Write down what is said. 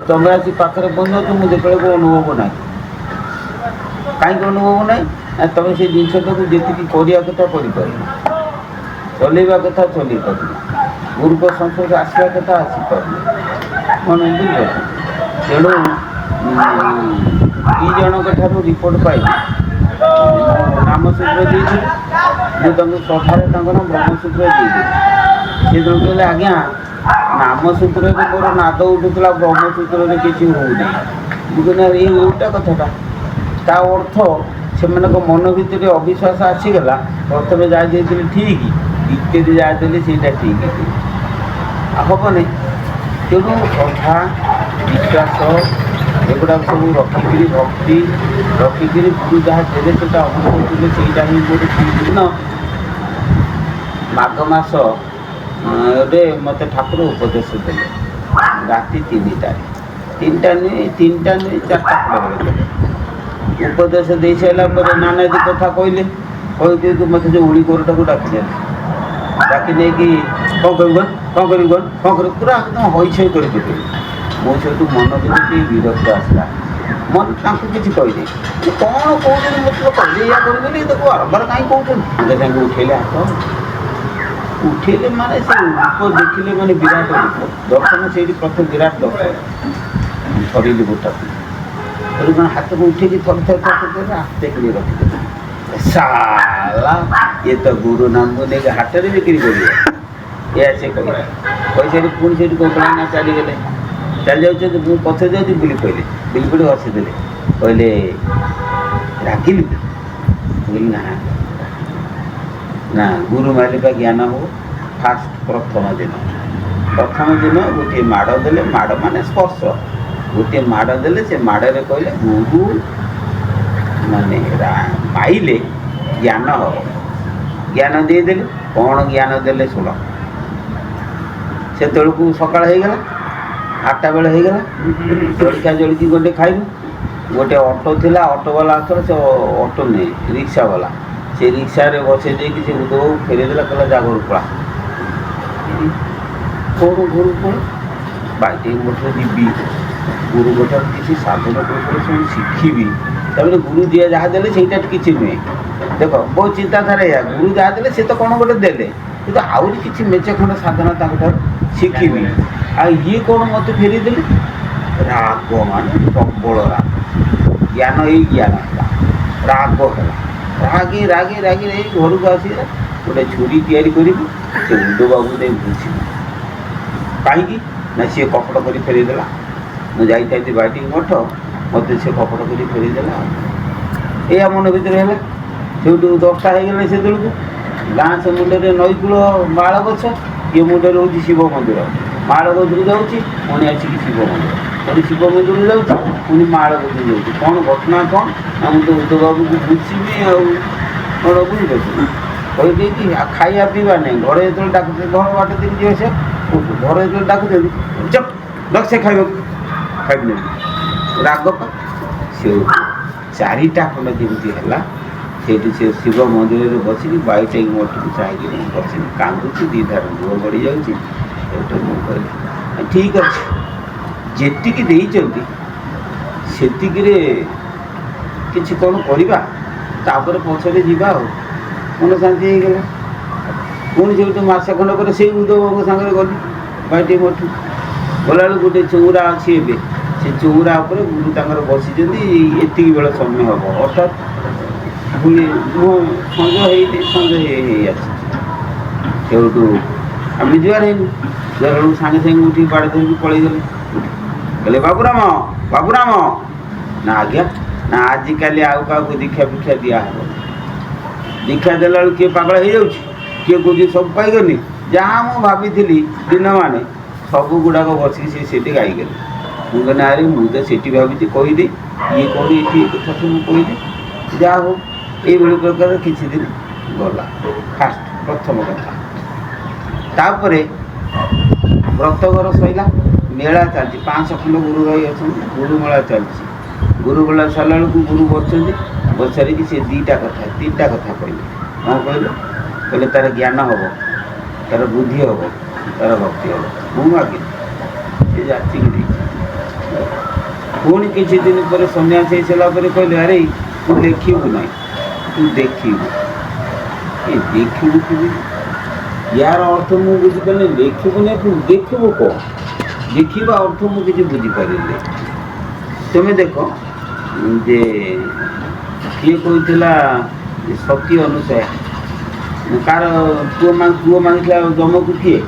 ତମେ ଆସି ପାଖରେ ପହଞ୍ଚ ମୁଁ ଦେଖିବାକୁ ଅନୁଭବ ନାହିଁ। କାହିଁକି ଅନୁଭବ ନାହିଁ? ତମେ ସେ ଜିନିଷଟାକୁ ଯେତିକି କରିବା କଥା କରିପାରିବ, ଚଲେଇବା କଥା ଚଲେଇ ପାରିବ, ଗୁରୁଙ୍କ ସଂସ୍ପର୍ଶରେ ଆସିବା କଥା ଆସିପାରିବ। ମନେ ବୁଝିପାରୁଛ? ତେଣୁ ଦୁଇ ଜଣଙ୍କ ଠାରୁ ରିପୋର୍ଟ ପାଇଲି। ନାମସୂତ୍ର ଦେଇଥିଲି, ମୁଁ ତାଙ୍କୁ ସଭାରେ ତାଙ୍କର ବ୍ରହ୍ମସୂତ୍ର ଦେଇଦେଲି। ସେ ତେଣୁ କହିଲେ ଆଜ୍ଞା ନାମସୂତ୍ରରେ ମୋର ନାଦ ଉଠୁଥିଲା, ବ୍ରହ୍ମସୂତ୍ରରେ କିଛି ହେଉନି। ମୁଁ କହିଲି ଏଇ ଉଲ୍ଟା କଥାଟା। ତା ଅର୍ଥ ସେମାନଙ୍କ ମନ ଭିତରେ ଅବିଶ୍ୱାସ ଆସିଗଲା। ପ୍ରଥମେ ଯାହା ଦେଇଥିଲେ ଠିକ୍, ଦ୍ୱିତୀୟରେ ଯାହା ଦେଲେ ସେଇଟା ଠିକ୍ ହେବନି। ତେଣୁ ଶ୍ରଦ୍ଧା ବିଶ୍ୱାସ ଏଗୁଡ଼ାକ ସବୁ ରଖିକିରି, ଭକ୍ତି ରଖିକିରି ଗୁରୁ ଯାହା ଦେଲେ ସେଇଟା ଅନୁଭବ କଲେ, ସେଇଟା ହିଁ ମୋର ଠିକ୍ ଦିନ। ମାଘ ମାସ ରେ ମୋତେ ଠାକୁର ଉପଦେଶ ଦେଲେ ରାତି 3ଟା ନୁହେଁ 4ଟା ପରେ ଉପଦେଶ ଦେଇ ସାରିଲା ପରେ ନାନାଦି କଥା କହିଲେ। କହି ମୋତେ ଯେଉଁ ଉଳି କୋରଟାକୁ ଡାକିଦେଲେ, ଡାକି ନେଇକି କ'ଣ କରିବୁ କ'ଣ କରିବୁ କ'ଣ କରିବୁ ପୁରା একদম ହଇଛଇ କରିଦେବେ। ମୁଁ ସେଇଠୁ ମନ ଭିତରେ ବିରକ୍ତ ଆସିଲା। ମନ ତାଙ୍କୁ କିଛି କହିନି, କ'ଣ କହୁଛନ୍ତି ମୋତେ ତ କହିଲେ ଏଇଆ କରିବେନି, ତାକୁ ବାରମ୍ବାର କାହିଁ କହୁଛନ୍ତି। ସାଙ୍ଗେ ସାଙ୍ଗେ ଉଠେଇଲେ ହାତ, ଉଠେଇଲେ ମାନେ ସେ ରୂପ ଦେଖିଲେ ମାନେ ବିରାଟ ରୂପ ଦର୍ଶନ। ସେଇଠି ପ୍ରଥମେ ବିରାଟ ଦର୍ଶନ ଧରିଲି ଗୋଟାକୁ। ତେଣୁ କ'ଣ ହାତକୁ ଉଠେଇକି ଥରେ ହାତେ କିଣି ରଖିଦେଲେ। ସାଲା ଇଏ ତ ଗୁରୁ ନାମ ନେଇକି ହାଟରେ ବିକ୍ରି କରିବେ, ଏଇଆ ସେ କହିଲେ। କହିସାରି ପୁଣି ସେଇଠି ଗୋପାଳନା ଚାଲିଗଲେ। ଚାଲି ଯାଉଛନ୍ତି, ମୁଁ ପଛରେ ଯାଉଛି ବୁଲି କହିଲେ, ବୁଲି ପଡ଼ି ହସିଦେଲେ। କହିଲେ ରାଗିଲୁ? କହିଲି ନା ଗୁରୁ ମାଲିକା ଜ୍ଞାନ ହବ। ଫାଷ୍ଟ ପ୍ରଥମ ଦିନ ଗୋଟିଏ ମାଡ଼ ଦେଲେ, ମାଡ଼ ମାନେ ସ୍ପର୍ଶ, ଗୋଟିଏ ମାଡ଼ ଦେଲେ। ସେ ମାଡ଼ରେ କହିଲେ ଗୁରୁ ମାନେ ମାଇଲେ ଜ୍ଞାନ ହବ। ଜ୍ଞାନ ଦେଇଦେଲେ। କ'ଣ ଜ୍ଞାନ ଦେଲେ ଶୁଣ। ସେତେବେଳକୁ ସକାଳ ହେଇଗଲା, 8ଟା ବେଳେ ହେଇଗଲା। ଜଳଖିଆ ଜଳିକି ଗୋଟେ ଖାଇଲୁ। ଗୋଟେ ଅଟୋ ଥିଲା, ଅଟୋବାଲା ଆସଥିଲା। ସେ ଅଟୋ ନେଇ ରିକ୍ସାବାଲା, ସେ ରିକ୍ସାରେ ବସେଇ ଦେଇକି ସେ ଉଦୟକୁ ଫେରେଇଦେଲା। କହିଲା ଯା ଘରୁ ପଳା। କ'ଣ ଘରୁ ପଳା? ବାଇକ ମଠରେ ଯିବି, ଗୁରୁ ଗୋଟାକୁ କିଛି ସାଧନ କୌଶଳ ସବୁ ଶିଖିବି। ତାପରେ ଗୁରୁ ଯିଏ ଯାହା ଦେଲେ ସେଇଟା କିଛି ନୁହେଁ। ଦେଖ ବହୁତ ଚିନ୍ତାଧାରା ଏଇଆ, ଗୁରୁ ଯାହା ଦେଲେ ସେ ତ କ'ଣ ଗୋଟେ ଦେଲେ, କିନ୍ତୁ ଆହୁରି କିଛି ମେଚେ ଖଣ୍ଡ ସାଧନା ତାଙ୍କଠାରୁ ଶିଖିବି। ଆଉ ଇଏ କ'ଣ ମୋତେ ଫେରିଦେଲେ? ରାଗ ମାନେ ପ୍ରବଳ ରାଗ। ଜ୍ଞାନ ଏଇ ଜ୍ଞାନ ହେଲା, ରାଗ ହେଲା। ରାଗି ଏଇ ଘରକୁ ଆସିଲେ ଗୋଟେ ଛୁରୀ ତିଆରି କରିବି, ସେ ଉଦୟବାବୁ ନେଇ ବୁଝିବି। କାହିଁକି ନା ସିଏ କପଟ କରି ଫେରେଇଦେଲା। ମୁଁ ଯାଇଥାନ୍ତି ବାଟିଂ ମଠ, ମୋତେ ସେ କପଟ କରି ଫେରେଇଦେଲା। ଏଇଆ ମନ ଭିତରେ ହେଲା। ସେଇଠୁ 10ଟା ହେଇଗଲା। ସେତେବେଳକୁ ଗାଁ ସେ ମୁଣ୍ଡରେ ନଈକୂଳ ମାଳ ଗଛ, ଇଏ ମୁଣ୍ଡରେ ହେଉଛି ଶିବ ମନ୍ଦିର। ମାଳ ଗଛରୁ ଯାଉଛି, ପୁଣି ଆସିକି ଶିବ ମନ୍ଦିର, ପୁଣି ଶିବ ମନ୍ଦିରରୁ ଯାଉଛି, ପୁଣି ମାଳ ଗଛରୁ ଯାଉଛି। କ'ଣ ଘଟଣା କ'ଣ? ନା ମୁଁ ତ ଉଦୟବାବୁକୁ ବୁଝିବି ଆଉ କ'ଣ ବୁଝିପାରୁଛି। କହିଦେଇକି ଆଉ ଖାଇବା ପିଇବା ନାହିଁ। ଘରେ ଯେତେବେଳେ ଡାକୁଛନ୍ତି, ଘର ବାଟ ଦେଇକି ଯିବେ, ସେ ଘରେ ଯେତେବେଳେ ଡାକୁଛନ୍ତି ଚକ୍ ଡକ୍ ସେ ଖାଇବାକୁ ଖାଇବି ରାଗ ପା। ସେ 4ଟା ଖଣ୍ଡ ଯେମିତି ହେଲା, ସେଇଠି ସେ ଶିବ ମନ୍ଦିରରେ ବସିକି ବାଇକ ମଠକୁ ଚାହିଁକି ବସିକି କାନ୍ଦୁଛି। 2ଧାର ଲୁହ ଗଡ଼ିଯାଉଛି। ସେଇଠୁ ମୁଁ କହିଲି ଠିକ୍ ଅଛି, ଯେତିକି ଦେଇଛନ୍ତି ସେତିକିରେ କିଛି କ'ଣ କରିବା, ତାପରେ ପଛରେ ଯିବା ଆଉ। ମନ ଶାନ୍ତି ହେଇଗଲା। ପୁଣି ସେଇଠୁ ମାସେ ଖଣ୍ଡ ପରେ ସେଇ ଉଦୟବାବୁଙ୍କ ସାଙ୍ଗରେ ଗଲି ବାଇଟି ମଠୁ। ଗଲାବେଳକୁ ଗୋଟେ ଚଉରା ଅଛି ଏବେ, ସେ ଚଉରା ଉପରେ ଗୁରୁ ତାଙ୍କର ବସିଛନ୍ତି। ଏତିକି ବେଳେ ସମୟ ହେବ, ଅର୍ଥାତ୍ ପୁଣି ସଞ୍ଜ ହେଇନି, ସଞ୍ଜ ହେଇ ଆସିଛି। ସେଇଠୁ ଆମେ ଜୁହାର ହେଇନି। ଜୁହାର ବେଳକୁ ସାଙ୍ଗେ ସାଙ୍ଗେ ଉଠିକି ବାଡ଼ି ଧରିକି ପଳେଇଗଲେ। କହିଲେ ବାବୁରାମ ନା ଆଜ୍ଞା, ନା ଆଜିକାଲି ଆଉ କାହାକୁ ଦୀକ୍ଷା ଫିକ୍ଷା ଦିଆହେବ। ଦୀକ୍ଷା ଦେଲା ବେଳକୁ କିଏ ପାଗଳ ହେଇଯାଉଛି, କିଏ କହୁଛି ସବୁ ପାଇଗନି। ଯାହା ମୁଁ ଭାବିଥିଲି ଦିନମାନେ ସବୁ ଗୁଡ଼ାକ ବସିକି ସେ ସେଠି ଗାଇଗଲେ। ମୁଁ କହିଲି ଆରେ ମୁଁ ତ ସେଠି ଭାବିଛି କହିଦି, ଇଏ କ'ଣ ଏଠି କଥା ସବୁ କହିଦି। ଯାହା ହଉ ଏଇଭଳି ପ୍ରକାର କିଛି ଦିନ ଗଲା। ଫାଷ୍ଟ ପ୍ରଥମ କଥା। ତାପରେ ବ୍ରତଘର ସରିଲା, ମେଳା ଚାଲିଛି। 500 ଖଣ୍ଡ ଗୁରୁ ଭାଇ ଅଛନ୍ତି, ଗୁରୁମେଳା ଚାଲିଛି। ଗୁରୁମେଳା ସରିଲା ବେଳକୁ ଗୁରୁ ବସିଛନ୍ତି। ବସାରିକି ସେ 3ଟା କଥା କହିଲେ। କ'ଣ କହିଲେ? କହିଲେ ତାର ଜ୍ଞାନ ହେବ, ତାର ବୁଦ୍ଧି ହେବ, ତାର ଭକ୍ତି ହେବ। ମୁଁ ମାଗିଲି, ସେ ଯାଚିକି ଦେଇଛି। ପୁଣି କିଛି ଦିନ ପରେ ସନ୍ନ୍ୟାସ ହେଇସାରିଲା ପରେ କହିଲେ ଆରେ ତୁ ଲେଖିବୁ ନାହିଁ, ତୁ ଦେଖିବୁ। ଏ ଦେଖିବୁ କେମିତି? ୟାର ଅର୍ଥ ମୁଁ ବୁଝିପାରିଲି। ଲେଖିବୁ ନାହିଁ, ତୁ ଦେଖିବୁ କ'ଣ? ଦେଖିବା ଅର୍ଥ ମୁଁ କିଛି ବୁଝିପାରିଲି। ତୁମେ ଦେଖ ଯେ କିଏ କହିଥିଲା ସତୀ ଅନୁସୟା, କାହାର ପୁଅ ମାଗିଥିଲା ଯମକୁ କିଏ?